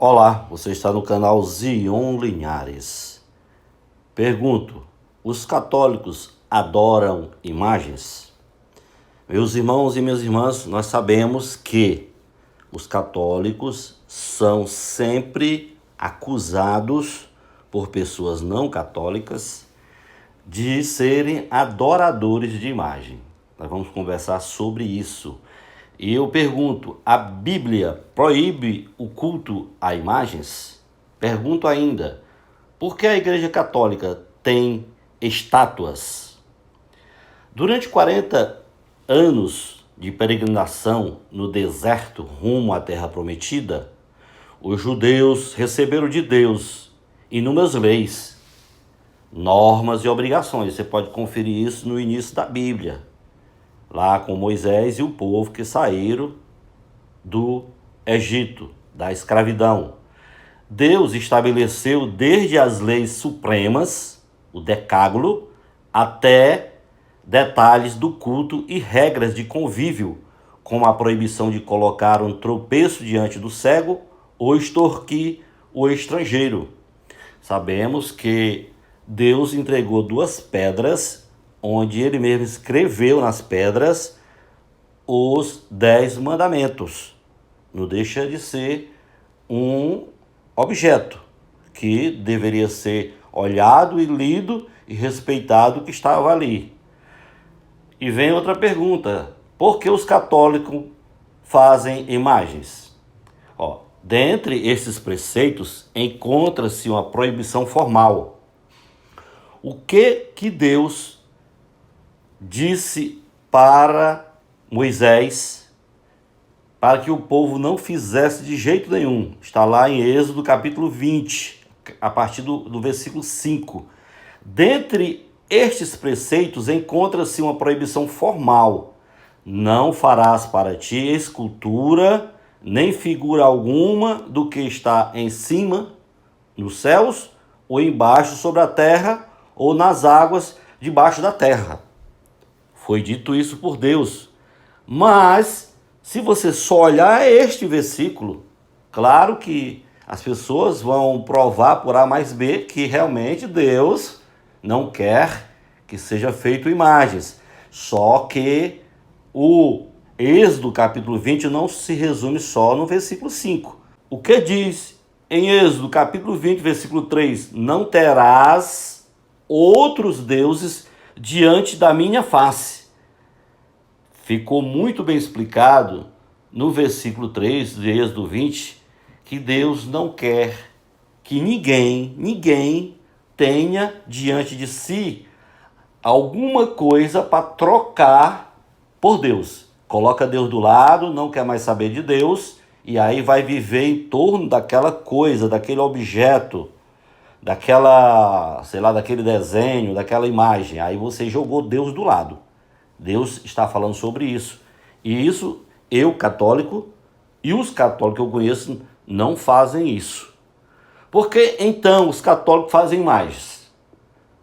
Olá, você está no canal Zion Linhares. Pergunto, os católicos adoram imagens? Meus irmãos e minhas irmãs, nós sabemos que os católicos são sempre acusados por pessoas não católicas de serem adoradores de imagem. Nós vamos conversar sobre isso. E eu pergunto, a Bíblia proíbe o culto a imagens? Pergunto ainda, por que a Igreja Católica tem estátuas? Durante 40 anos de peregrinação no deserto rumo à Terra Prometida, os judeus receberam de Deus inúmeras leis, normas e obrigações. Você pode conferir isso no início da Bíblia, lá com Moisés e o povo que saíram do Egito, da escravidão. Deus estabeleceu desde as leis supremas, o decálogo, até detalhes do culto e regras de convívio, como a proibição de colocar um tropeço diante do cego ou extorquir o estrangeiro. Sabemos que Deus entregou 2 pedras, onde ele mesmo escreveu nas pedras os 10 mandamentos. Não deixa de ser um objeto que deveria ser olhado e lido e respeitado, que estava ali. E vem outra pergunta, por que os católicos fazem imagens? Dentre esses preceitos encontra-se uma proibição formal. O que Deus disse para Moisés para que o povo não fizesse de jeito nenhum? Está lá em Êxodo capítulo 20, a partir do versículo 5. Dentre estes preceitos encontra-se uma proibição formal. Não farás para ti escultura, nem figura alguma do que está em cima, nos céus, ou embaixo sobre a terra, ou nas águas debaixo da terra. Foi dito isso por Deus. Mas, se você só olhar este versículo, claro que as pessoas vão provar por A mais B que realmente Deus não quer que seja feito imagens. Só que o Êxodo capítulo 20 não se resume só no versículo 5. O que diz em Êxodo capítulo 20, versículo 3? Não terás outros deuses diante da minha face. Ficou muito bem explicado no versículo 3 de Êxodo 20 que Deus não quer que ninguém tenha diante de si alguma coisa para trocar por Deus. Coloca Deus do lado, não quer mais saber de Deus, e aí vai viver em torno daquela coisa, daquele objeto, daquele desenho, daquela imagem. Aí você jogou Deus do lado. Deus está falando sobre isso. E isso, eu, católico, e os católicos que eu conheço, não fazem isso. Por que então os católicos fazem imagens?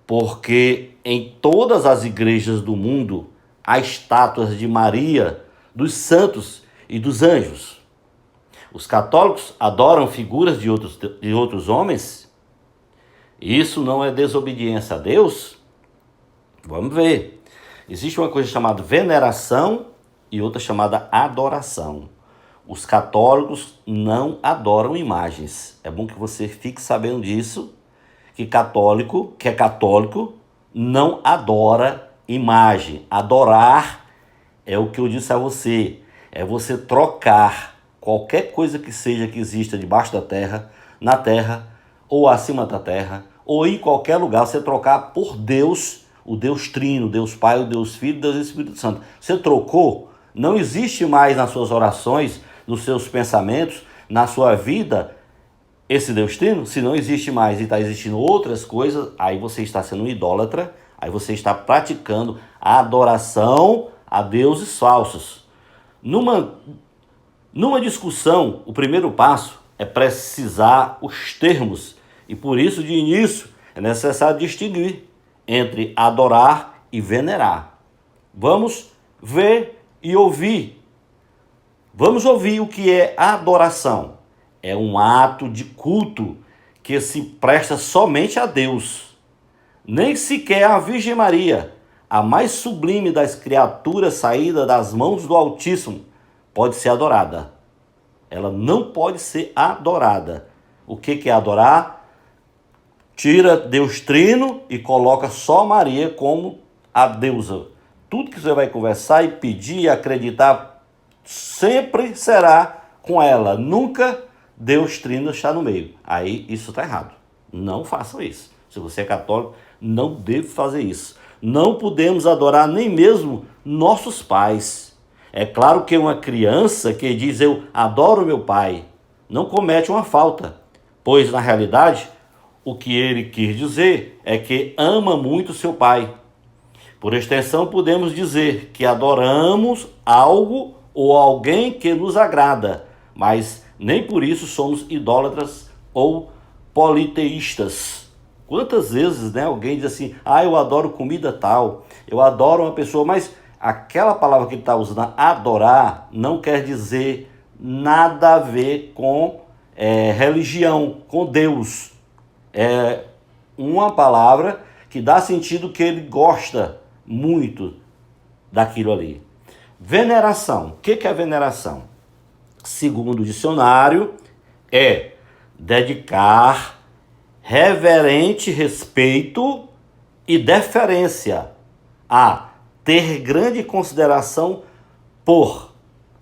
Porque em todas as igrejas do mundo há estátuas de Maria, dos santos e dos anjos. Os católicos adoram figuras de outros homens? Isso não é desobediência a Deus? Vamos ver. Existe uma coisa chamada veneração e outra chamada adoração. Os católicos não adoram imagens. É bom que você fique sabendo disso, que é católico, não adora imagem. Adorar é o que eu disse a você. É você trocar qualquer coisa que seja que exista debaixo da terra, na terra, ou acima da terra, ou em qualquer lugar, você trocar por Deus, o Deus Trino, Deus Pai, o Deus Filho, Deus Espírito Santo. Você trocou, não existe mais nas suas orações, nos seus pensamentos, na sua vida, esse Deus Trino. Se não existe mais e está existindo outras coisas, aí você está sendo um idólatra, aí você está praticando a adoração a deuses falsos. Numa discussão, o primeiro passo é precisar os termos, e por isso, de início, é necessário distinguir entre adorar e venerar. Vamos ver e ouvir. Vamos ouvir o que é adoração. é um ato de culto que se presta somente a Deus. Nem sequer a Virgem Maria, a mais sublime das criaturas saída das mãos do Altíssimo, pode ser adorada. Ela não pode ser adorada. O que é adorar? Tira Deus Trino e coloca só Maria como a deusa. Tudo que você vai conversar e pedir e acreditar sempre será com ela. Nunca Deus Trino está no meio. Aí isso está errado. Não façam isso. Se você é católico, não deve fazer isso. Não podemos adorar nem mesmo nossos pais. É claro que uma criança que diz eu adoro meu pai, não comete uma falta, pois na realidade o que ele quis dizer é que ama muito seu pai. Por extensão podemos dizer que adoramos algo ou alguém que nos agrada, mas nem por isso somos idólatras ou politeístas. Quantas vezes, alguém diz assim, eu adoro comida tal, eu adoro uma pessoa, mas aquela palavra que ele está usando, adorar, não quer dizer nada a ver com religião, com Deus. É uma palavra que dá sentido que ele gosta muito daquilo ali. Veneração. O que é veneração? Segundo o dicionário, é dedicar reverente respeito e deferência a ter grande consideração por.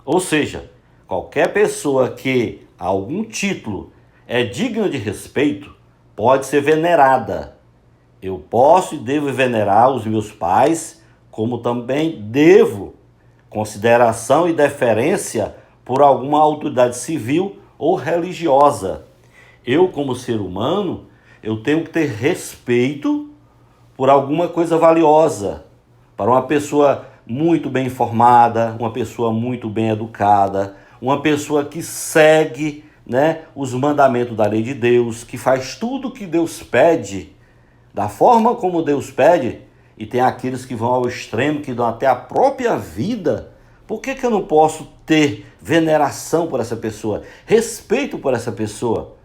Ou seja, qualquer pessoa que algum título é digna de respeito pode ser venerada. Eu posso e devo venerar os meus pais, como também devo consideração e deferência por alguma autoridade civil ou religiosa. Eu, como ser humano, eu tenho que ter respeito por alguma coisa valiosa, para uma pessoa muito bem informada, uma pessoa muito bem educada, uma pessoa que segue, os mandamentos da lei de Deus, que faz tudo o que Deus pede, da forma como Deus pede, e tem aqueles que vão ao extremo, que dão até a própria vida. Por que eu não posso ter veneração por essa pessoa, respeito por essa pessoa?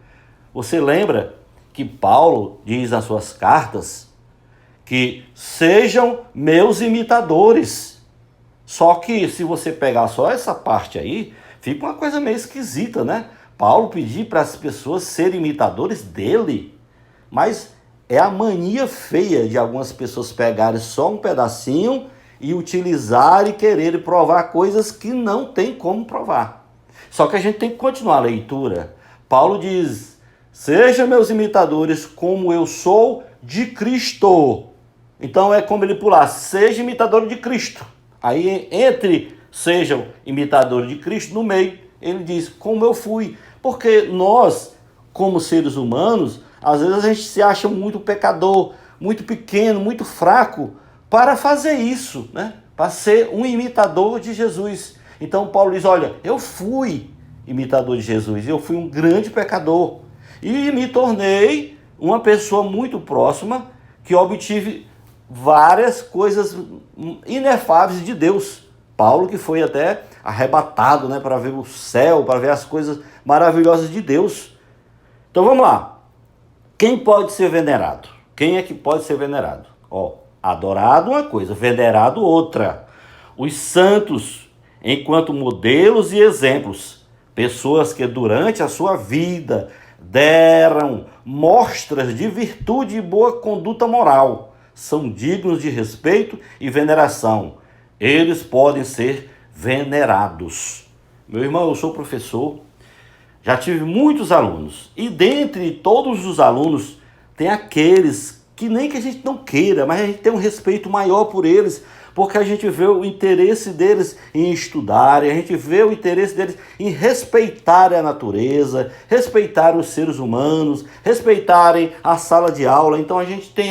Você lembra que Paulo diz nas suas cartas que sejam meus imitadores. Só que se você pegar só essa parte aí, fica uma coisa meio esquisita, Paulo pedir para as pessoas serem imitadores dele, mas é a mania feia de algumas pessoas pegarem só um pedacinho e utilizar e querer provar coisas que não tem como provar. Só que a gente tem que continuar a leitura. Paulo diz, sejam meus imitadores como eu sou de Cristo. Então é como ele pular, seja imitador de Cristo. Aí entre sejam imitadores de Cristo, no meio ele diz, como eu fui. Porque nós, como seres humanos, às vezes a gente se acha muito pecador, muito pequeno, muito fraco para fazer isso, para ser um imitador de Jesus. Então Paulo diz, olha, eu fui imitador de Jesus, eu fui um grande pecador e me tornei uma pessoa muito próxima que obtive várias coisas inefáveis de Deus. Paulo que foi até arrebatado, para ver o céu, para ver as coisas maravilhosas de Deus. Então vamos lá. Quem pode ser venerado? Quem é que pode ser venerado? Adorado uma coisa, venerado outra. Os santos, enquanto modelos e exemplos, pessoas que durante a sua vida deram mostras de virtude e boa conduta moral, são dignos de respeito e veneração. Eles podem ser venerados. Meu irmão, eu sou professor, já tive muitos alunos, e dentre todos os alunos, tem aqueles que nem que a gente não queira, mas a gente tem um respeito maior por eles, porque a gente vê o interesse deles em estudar, a gente vê o interesse deles em respeitar a natureza, respeitar os seres humanos, respeitarem a sala de aula. Então a gente tem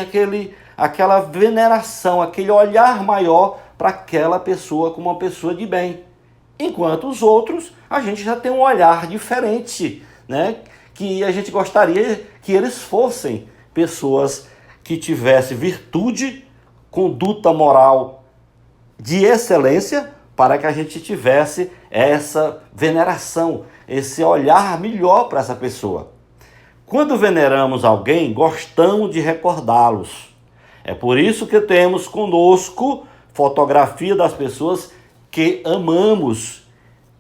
aquela veneração, aquele olhar maior para aquela pessoa como uma pessoa de bem. Enquanto os outros, a gente já tem um olhar diferente, que a gente gostaria que eles fossem pessoas que tivessem virtude, conduta moral de excelência, para que a gente tivesse essa veneração, esse olhar melhor para essa pessoa. Quando veneramos alguém, gostamos de recordá-los. É por isso que temos conosco fotografia das pessoas que amamos.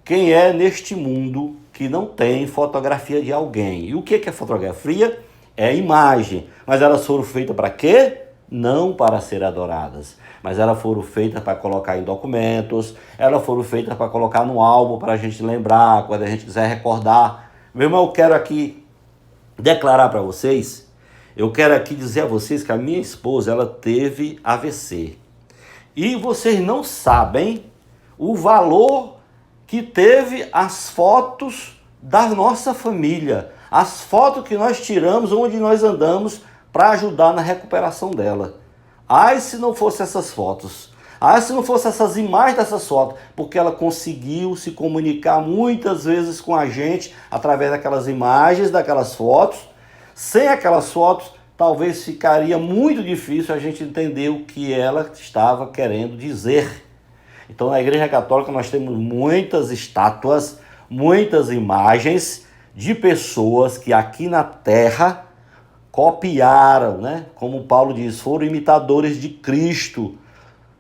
Quem é neste mundo que não tem fotografia de alguém? E o que é fotografia? É imagem. Mas elas foram feitas para quê? Não para ser adoradas. Mas elas foram feitas para colocar em documentos, elas foram feitas para colocar no álbum, para a gente lembrar, quando a gente quiser recordar. Meu irmão, eu quero aqui declarar para vocês, eu quero aqui dizer a vocês que a minha esposa, ela teve AVC. E vocês não sabem o valor que teve as fotos da nossa família, as fotos que nós tiramos, onde nós andamos, para ajudar na recuperação dela. Ai, se não fosse essas fotos. Ai, se não fosse essas imagens dessas fotos. Porque ela conseguiu se comunicar muitas vezes com a gente através daquelas imagens, daquelas fotos. Sem aquelas fotos, talvez ficaria muito difícil a gente entender o que ela estava querendo dizer. Então, na Igreja Católica, nós temos muitas estátuas, muitas imagens de pessoas que aqui na Terra copiaram, né? Como Paulo diz, foram imitadores de Cristo.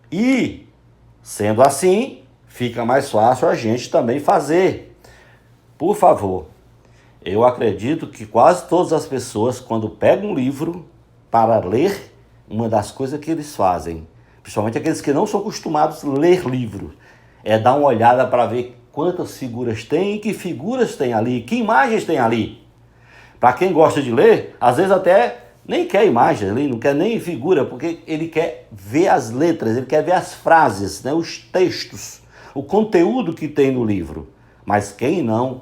E, sendo assim, fica mais fácil a gente também fazer. Por favor, eu acredito que quase todas as pessoas, quando pegam um livro para ler, uma das coisas que eles fazem, principalmente aqueles que não são acostumados a ler livro, é dar uma olhada para ver quantas figuras tem e que figuras tem ali, que imagens tem ali. Para quem gosta de ler, às vezes até nem quer imagem, ele não quer nem figura, porque ele quer ver as letras, ele quer ver as frases, né, os textos, o conteúdo que tem no livro. Mas quem não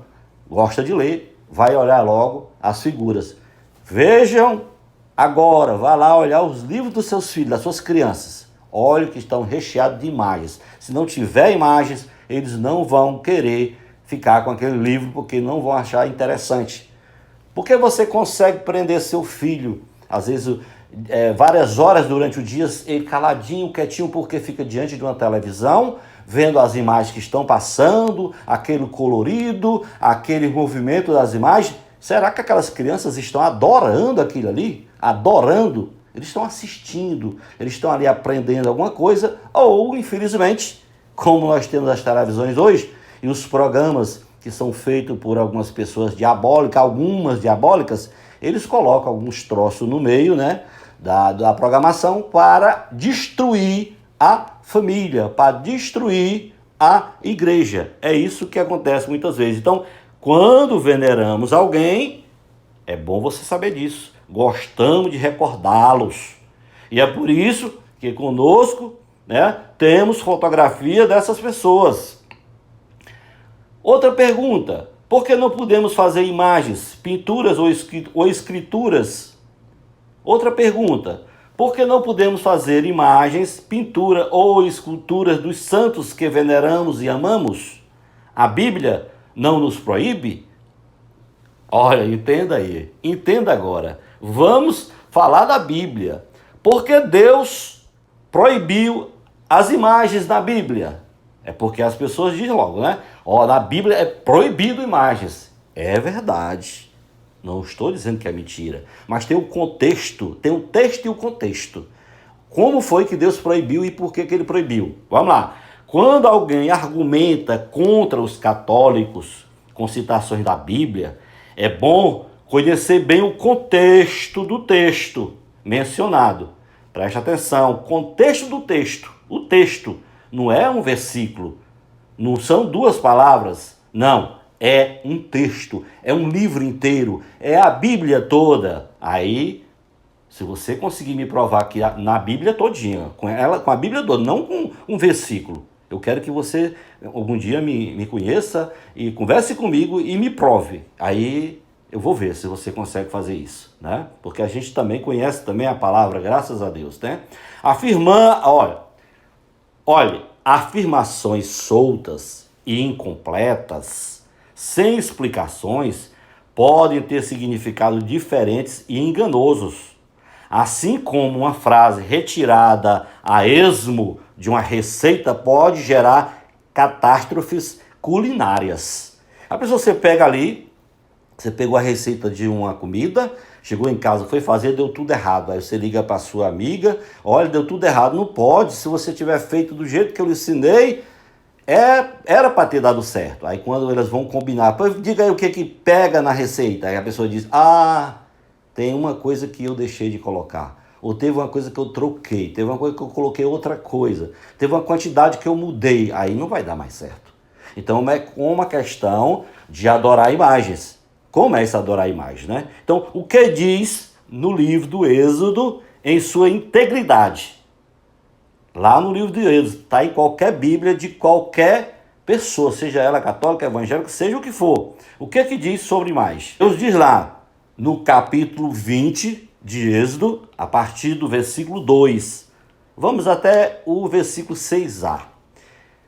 gosta de ler, vai olhar logo as figuras. Vejam agora, vá lá olhar os livros dos seus filhos, das suas crianças. Olhe que estão recheados de imagens. Se não tiver imagens, eles não vão querer ficar com aquele livro, porque não vão achar interessante. Porque você consegue prender seu filho, às vezes várias horas durante o dia, ele caladinho, quietinho, porque fica diante de uma televisão, vendo as imagens que estão passando, aquele colorido, aquele movimento das imagens. Será que aquelas crianças estão adorando aquilo ali? Adorando? Eles estão assistindo, eles estão ali aprendendo alguma coisa, ou, infelizmente, como nós temos as televisões hoje, e os programas que são feitos por algumas pessoas diabólicas, algumas diabólicas, eles colocam alguns troços no meio, né, da programação para destruir a família, para destruir a igreja. É isso que acontece muitas vezes. Então, quando veneramos alguém, é bom você saber disso. Gostamos de recordá-los. E é por isso que conosco, né, temos fotografia dessas pessoas. Outra pergunta: por que não podemos fazer imagens, pinturas ou escrituras? Outra pergunta: por que não podemos fazer imagens, pintura ou esculturas dos santos que veneramos e amamos? A Bíblia não nos proíbe? Olha, entenda aí, entenda agora. Vamos falar da Bíblia. Por que Deus proibiu as imagens na Bíblia? É porque as pessoas dizem logo, né? Na Bíblia é proibido imagens. É verdade. Não estou dizendo que é mentira. Mas tem o contexto, tem o texto e o contexto. Como foi que Deus proibiu e por que ele proibiu? Vamos lá. Quando alguém argumenta contra os católicos com citações da Bíblia, é bom conhecer bem o contexto do texto mencionado. Preste atenção, contexto do texto. O texto não é um versículo, não são duas palavras, não, é um texto, é um livro inteiro, é a Bíblia toda. Aí, se você conseguir me provar que na Bíblia todinha, com a Bíblia toda, não com um versículo, eu quero que você algum dia me conheça e converse comigo e me prove. Aí eu vou ver se você consegue fazer isso, né? Porque a gente também conhece também a palavra, graças a Deus, né? Olha, afirmações soltas e incompletas, sem explicações, podem ter significados diferentes e enganosos. Assim como uma frase retirada a esmo de uma receita pode gerar catástrofes culinárias. A pessoa, você pega ali, você pegou a receita de uma comida, chegou em casa, foi fazer, deu tudo errado. Aí você liga para sua amiga, olha, deu tudo errado. Não pode, se você tiver feito do jeito que eu lhe ensinei, era para ter dado certo. Aí quando elas vão combinar, diga aí o que pega na receita. Aí a pessoa diz, tem uma coisa que eu deixei de colocar. Ou teve uma coisa que eu troquei, teve uma coisa que eu coloquei outra coisa, teve uma quantidade que eu mudei. Aí não vai dar mais certo. Então é uma questão de adorar imagens. Como é isso adorar imagens, né? Então o que diz no livro do Êxodo em sua integridade? Lá no livro de Êxodo, está em qualquer Bíblia de qualquer pessoa, seja ela católica, evangélica, seja o que for. O que diz sobre imagens? Deus diz lá no capítulo 20 de Êxodo, a partir do versículo 2. Vamos até o versículo 6a.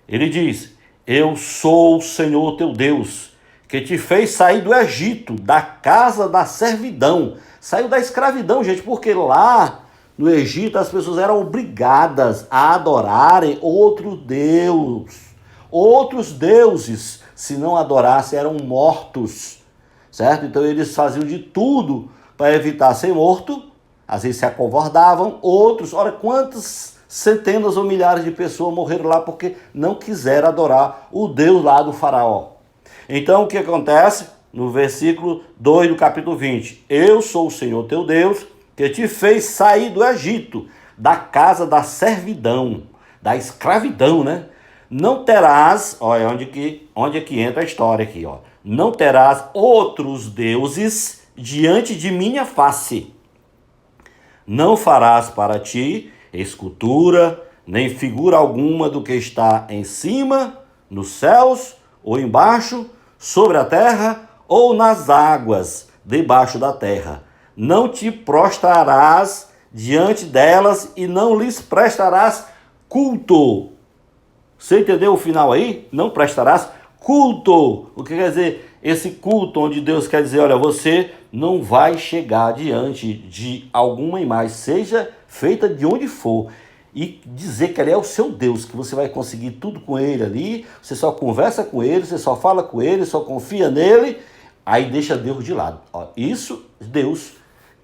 Ele diz, eu sou o Senhor teu Deus, que te fez sair do Egito, da casa da servidão. Saiu da escravidão, gente, porque lá no Egito as pessoas eram obrigadas a adorarem outros deuses. Se não adorassem, eram mortos, certo? Então eles faziam de tudo para evitar ser morto. Às vezes se acovardavam, outros, olha quantas centenas ou milhares de pessoas morreram lá porque não quiseram adorar o Deus lá do faraó. Então o que acontece? No versículo 2 do capítulo 20. Eu sou o Senhor teu Deus, que te fez sair do Egito, da casa da servidão, da escravidão, né? Não terás, olha onde é que entra a história aqui, ó. Não terás outros deuses diante de minha face. Não farás para ti escultura, nem figura alguma do que está em cima, nos céus, ou embaixo, sobre a terra, ou nas águas, debaixo da terra. Não te prostrarás diante delas e não lhes prestarás culto. Você entendeu o final aí? Não prestarás culto. O que quer dizer esse culto onde Deus quer dizer, olha, você não vai chegar diante de alguma imagem, seja feita de onde for, e dizer que ele é o seu Deus, que você vai conseguir tudo com ele ali, você só conversa com ele, você só fala com ele, só confia nele, aí deixa Deus de lado. Ó, isso, Deus,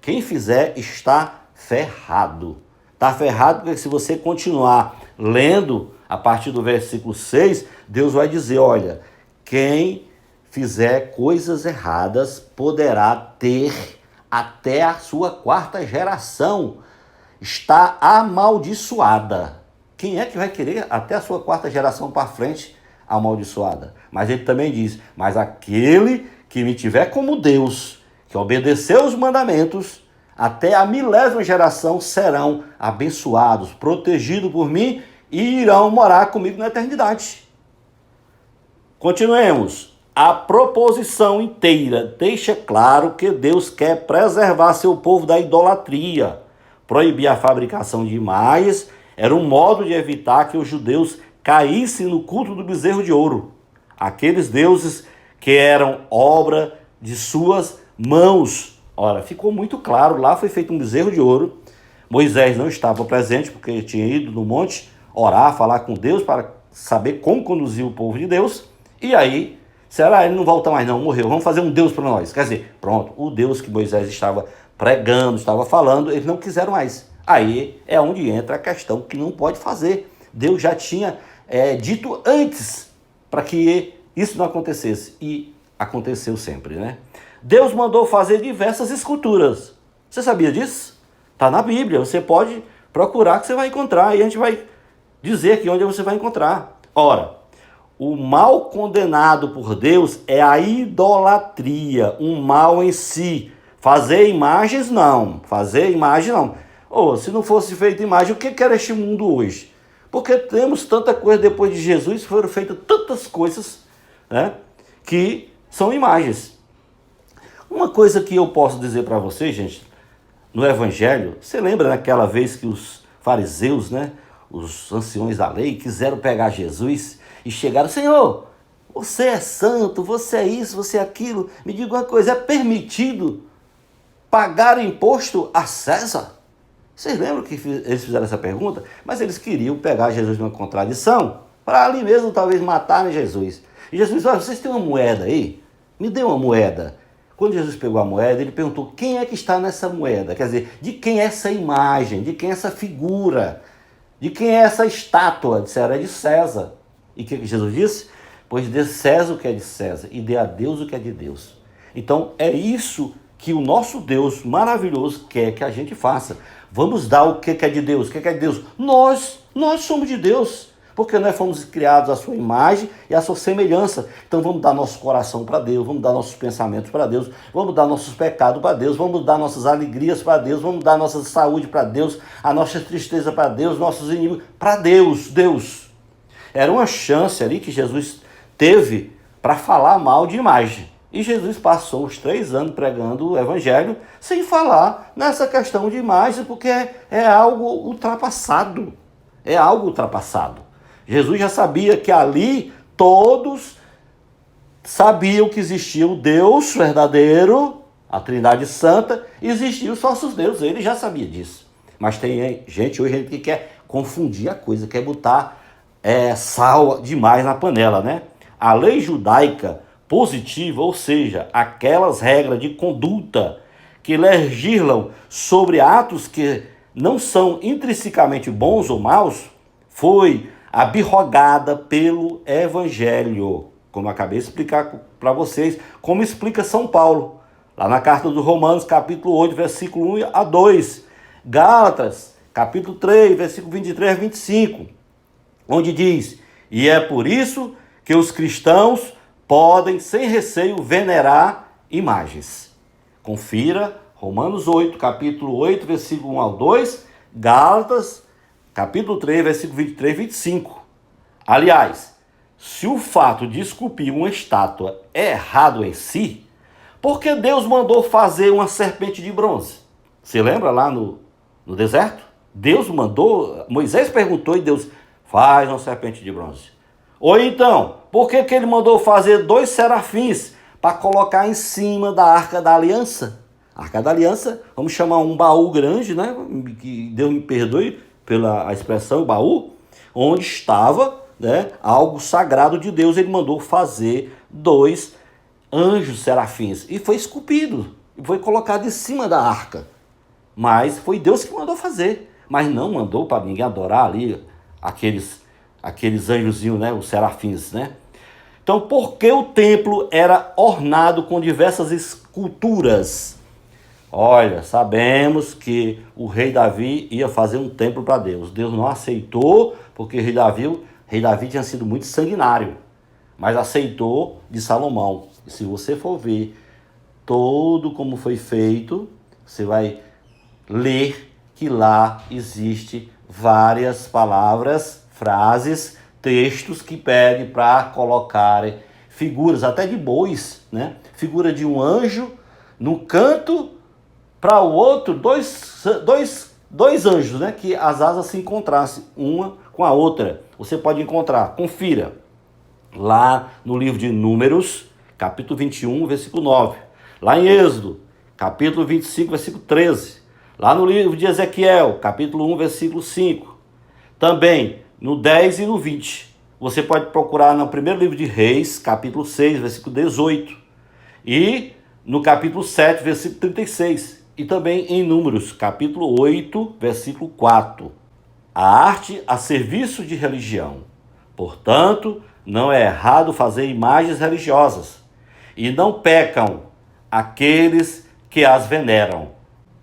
quem fizer está ferrado. Está ferrado porque se você continuar lendo a partir do versículo 6, Deus vai dizer, olha, quem fizer coisas erradas poderá ter até a sua quarta geração. Está amaldiçoada. Quem é que vai querer até a sua quarta geração para frente amaldiçoada? Mas ele também diz, mas aquele que me tiver como Deus, que obedeceu os mandamentos, até a 1000ª geração serão abençoados, protegidos por mim e irão morar comigo na eternidade. Continuemos. A proposição inteira deixa claro que Deus quer preservar seu povo da idolatria. Proibir a fabricação de imagens era um modo de evitar que os judeus caíssem no culto do bezerro de ouro. Aqueles deuses que eram obra de suas mãos. Ora, ficou muito claro, lá foi feito um bezerro de ouro. Moisés não estava presente porque ele tinha ido no monte orar, falar com Deus para saber como conduzir o povo de Deus. E aí, será ele não volta mais não, morreu, vamos fazer um Deus para nós. Quer dizer, pronto, o Deus que Moisés estava pregando, estava falando, eles não quiseram mais. Aí é onde entra a questão que não pode fazer. Deus já tinha dito antes para que isso não acontecesse. E aconteceu sempre, né? Deus mandou fazer diversas esculturas. Você sabia disso? Está na Bíblia, você pode procurar que você vai encontrar. E a gente vai dizer aqui onde você vai encontrar. Ora, o mal condenado por Deus é a idolatria, um mal em si. Fazer imagens, não. Fazer imagem, não. Se não fosse feita imagem, o que era este mundo hoje? Porque temos tanta coisa depois de Jesus, foram feitas tantas coisas, né, que são imagens. Uma coisa que eu posso dizer para vocês, gente, no Evangelho, você lembra naquela vez que os fariseus, né, os anciões da lei, quiseram pegar Jesus e chegaram, Senhor, você é santo, você é isso, você é aquilo. Me diga uma coisa, é permitido pagar imposto a César? Vocês lembram que eles fizeram essa pergunta? Mas eles queriam pegar Jesus numa contradição. para ali mesmo talvez matarem Jesus. E Jesus disse, olha, vocês têm uma moeda aí? Me dê uma moeda. Quando Jesus pegou a moeda, ele perguntou, quem é que está nessa moeda? Quer dizer, de quem é essa imagem? De quem é essa figura? De quem é essa estátua? Disseram, é de César. E o que Jesus disse? Pois dê César o que é de César e dê a Deus o que é de Deus. Então é isso que o nosso Deus maravilhoso quer que a gente faça. Vamos dar o que é de Deus. O que é de Deus? Nós somos de Deus. Porque nós fomos criados à sua imagem e à sua semelhança. Então vamos dar nosso coração para Deus, vamos dar nossos pensamentos para Deus, vamos dar nossos pecados para Deus, vamos dar nossas alegrias para Deus, vamos dar nossa saúde para Deus, a nossa tristeza para Deus, nossos inimigos para Deus. Deus. Era uma chance ali que Jesus teve para falar mal de imagem. E Jesus passou os 3 anos pregando o evangelho sem falar nessa questão de imagem, porque é algo ultrapassado. É algo ultrapassado. Jesus já sabia que ali todos sabiam que existia o Deus verdadeiro, a Trindade Santa, e existiam os falsos deuses. Ele já sabia disso. Mas tem gente hoje que quer confundir a coisa, quer botar sal demais na panela, né? A lei judaica positiva, ou seja, aquelas regras de conduta que legislam sobre atos que não são intrinsecamente bons ou maus, foi abrogada pelo Evangelho, como eu acabei de explicar para vocês, como explica São Paulo, lá na carta dos Romanos, capítulo 8, versículo 1 a 2, Gálatas, capítulo 3, versículo 23 a 25, onde diz, e é por isso que os cristãos podem, sem receio, venerar imagens. Confira Romanos 8, capítulo 8, versículo 1 ao 2, Gálatas, capítulo 3, versículo 23 e 25. Aliás, se o fato de esculpir uma estátua é errado em si, por que Deus mandou fazer uma serpente de bronze? Você lembra lá no deserto? Deus mandou, Moisés perguntou e Deus faz uma serpente de bronze. Ou então, por que ele mandou fazer 2 serafins para colocar em cima da Arca da Aliança? A Arca da Aliança, vamos chamar um baú grande, né? Que Deus me perdoe pela expressão, baú, onde estava, né, algo sagrado de Deus. Ele mandou fazer 2 anjos serafins e foi esculpido, e foi colocado em cima da arca. Mas foi Deus que mandou fazer, mas não mandou para ninguém adorar ali aqueles anjozinhos, né, os serafins, né? Então, por que o templo era ornado com diversas esculturas? Olha, sabemos que o rei Davi ia fazer um templo para Deus. Deus não aceitou, porque o rei Davi tinha sido muito sanguinário, mas aceitou de Salomão. E se você for ver todo como foi feito, você vai ler que lá existe várias palavras, frases, textos que pedem para colocarem figuras até de bois, né? Figura de um anjo no canto, para o outro, dois anjos, né? Que as asas se encontrassem uma com a outra. Você pode encontrar, confira, lá no livro de Números, capítulo 21, versículo 9. Lá em Êxodo, capítulo 25, versículo 13. Lá no livro de Ezequiel, capítulo 1, versículo 5. Também no 10 e no 20. Você pode procurar no primeiro livro de Reis, capítulo 6, versículo 18. E no capítulo 7, versículo 36. E também em Números, capítulo 8, versículo 4. A arte a serviço de religião. Portanto, não é errado fazer imagens religiosas. E não pecam aqueles que as veneram.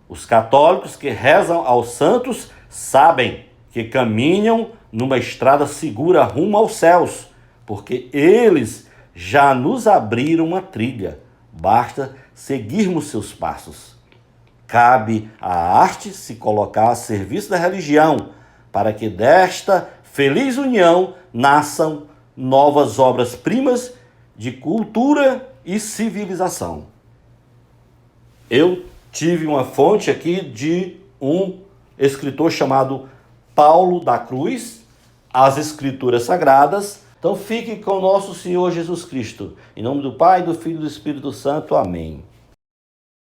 Os católicos que rezam aos santos sabem que caminham numa estrada segura rumo aos céus, porque eles já nos abriram uma trilha. Basta seguirmos seus passos. Cabe à arte se colocar a serviço da religião, para que desta feliz união nasçam novas obras-primas de cultura e civilização. Eu tive uma fonte aqui de um escritor chamado Paulo da Cruz, As Escrituras Sagradas. Então fique com nosso Senhor Jesus Cristo. Em nome do Pai, do Filho e do Espírito Santo. Amém.